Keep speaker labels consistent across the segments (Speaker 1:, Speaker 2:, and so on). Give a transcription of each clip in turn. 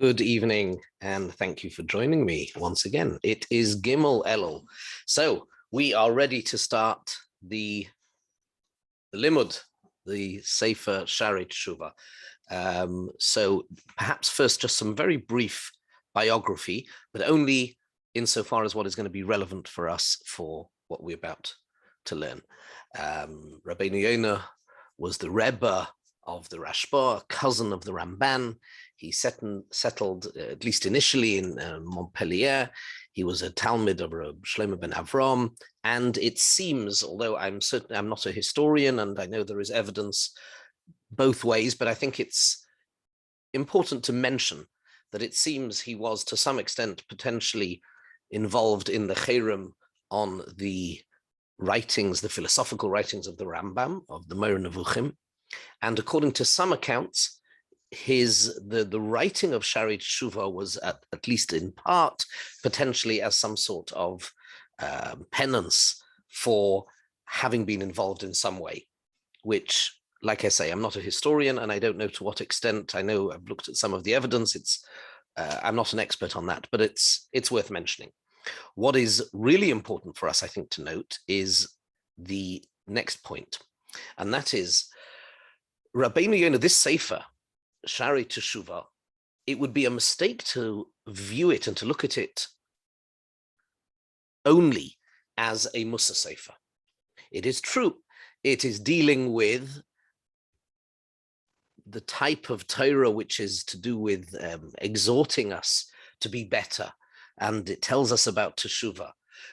Speaker 1: Good evening, and thank you for joining me once again. It is Gimel Ellul. So we are ready to start the Limud, the Sefer Shaarey Teshuva. So perhaps first just some very brief biography, but only insofar as what is going to be relevant for us for what we're about to learn. Rabbeinu Yonah was the Rebbe of the Rashba, cousin of the Ramban. He settled, at least initially, in Montpellier. He was a Talmud of Shlomo ben Avram, and it seems, although I'm not a historian, and I know there is evidence both ways, but I think it's important to mention that it seems he was, to some extent, potentially involved in the cherem on the writings, the philosophical writings of the Rambam, of the Moreh Nevuchim. And according to some accounts, the writing of Shaarey Teshuva was at least in part potentially as some sort of penance for having been involved in some way, which, like I say, I'm not a historian and I don't know to what extent. I know I've looked at some of the evidence. I'm not an expert on that, but it's worth mentioning. What is really important for us, I think, to note is the next point, and that is Rabbeinu Yonah, this Sefer, Shaarey Teshuva, it would be a mistake to view it and to look at it only as a Mussar Sefer. It is true, it is dealing with the type of Torah which is to do with exhorting us to be better, and it tells us about Teshuva,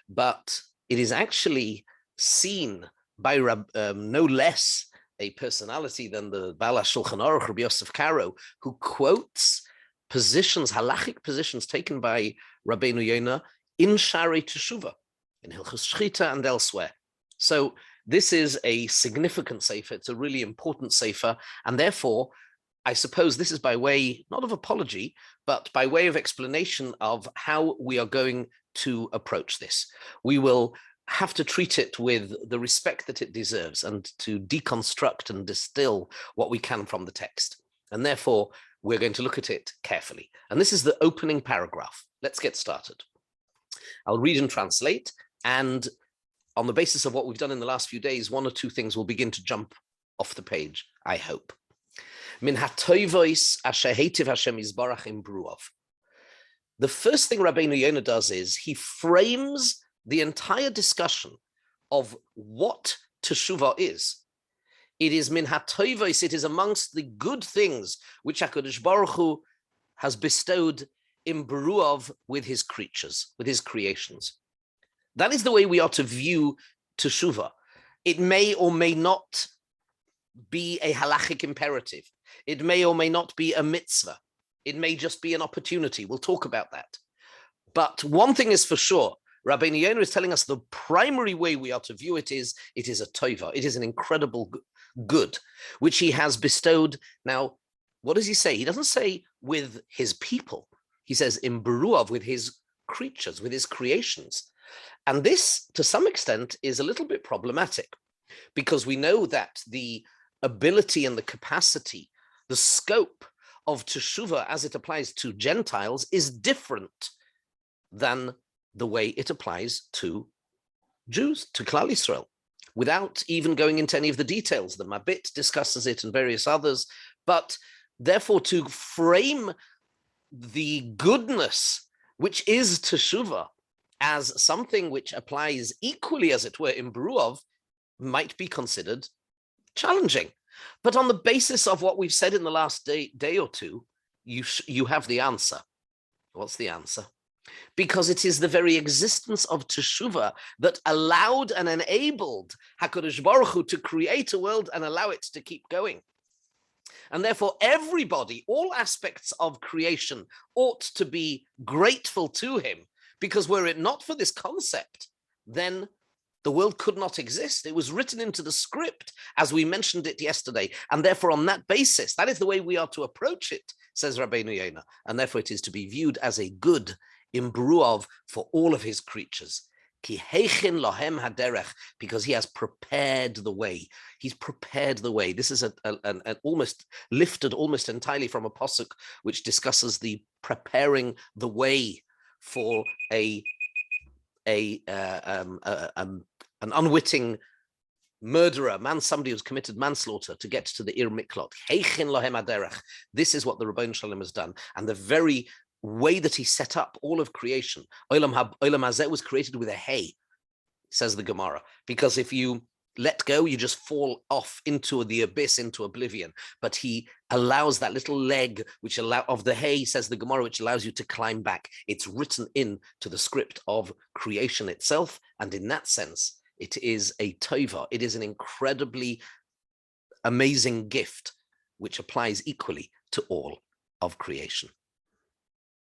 Speaker 1: but it is actually seen by no less a personality than the Baal HaShulchan Aruch, Rabbi Yosef Karo, who quotes positions, halachic positions taken by Rabbeinu Yonah in Shaarey Teshuva, in Hilchos Shchita and elsewhere. So this is a significant sefer, it's a really important sefer, and therefore, I suppose this is by way, not of apology, but by way of explanation of how we are going to approach this. We will have to treat it with the respect that it deserves and to deconstruct and distill what we can from the text. And therefore, we're going to look at it carefully. And this is the opening paragraph. Let's get started. I'll read and translate, and on the basis of what we've done in the last few days, one or two things will begin to jump off the page, I hope. Min hatoivos asher heitiv Hashem yisbarach imbruov. The first thing Rabbeinu Yonah does is he frames the entire discussion of what Teshuva is. It is min hatoivos, it is amongst the good things which HaKadosh Baruch Hu has bestowed in Beruav with his creatures, with his creations. That is the way we are to view Teshuva. It may or may not be a halachic imperative. It may or may not be a mitzvah. It may just be an opportunity. We'll talk about that. But one thing is for sure, Rabbeinu Yonah is telling us the primary way we are to view it is a tova. It is an incredible good, which he has bestowed. Now, what does he say? He doesn't say with his people. He says in Beruav, with his creatures, with his creations. And this, to some extent, is a little bit problematic because we know that the ability and the capacity, the scope of Teshuva as it applies to Gentiles is different than the way it applies to Jews, to Klal Yisrael, without even going into any of the details. The Mabit discusses it and various others, but therefore to frame the goodness which is Teshuva as something which applies equally, as it were, in Beruav, might be considered challenging. But on the basis of what we've said in the last day or two, you have the answer. What's the answer? Because it is the very existence of Teshuva that allowed and enabled HaKadosh Baruch Hu to create a world and allow it to keep going. And therefore, everybody, all aspects of creation ought to be grateful to him, because were it not for this concept, then the world could not exist. It was written into the script, as we mentioned it yesterday. And therefore, on that basis, that is the way we are to approach it, says Rabbeinu Yonah. And therefore, it is to be viewed as a good in Beruav for all of his creatures. Ki heichin lohem haderech, because he has prepared the way. He's prepared the way. This is an almost lifted almost entirely from a pasuk which discusses the preparing the way for an unwitting murderer, somebody who's committed manslaughter, to get to the Ir Miklot. Heichin lohem haderech. This is what the Rebbeinu Shalom has done, and the very way that he set up all of creation. Olam Hazeh was created with a hay, says the Gemara, because if you let go, you just fall off into the abyss, into oblivion. But he allows that little leg, of the hay, says the Gemara, which allows you to climb back. It's written in to the script of creation itself, and in that sense, it is a tova. It is an incredibly amazing gift, which applies equally to all of creation.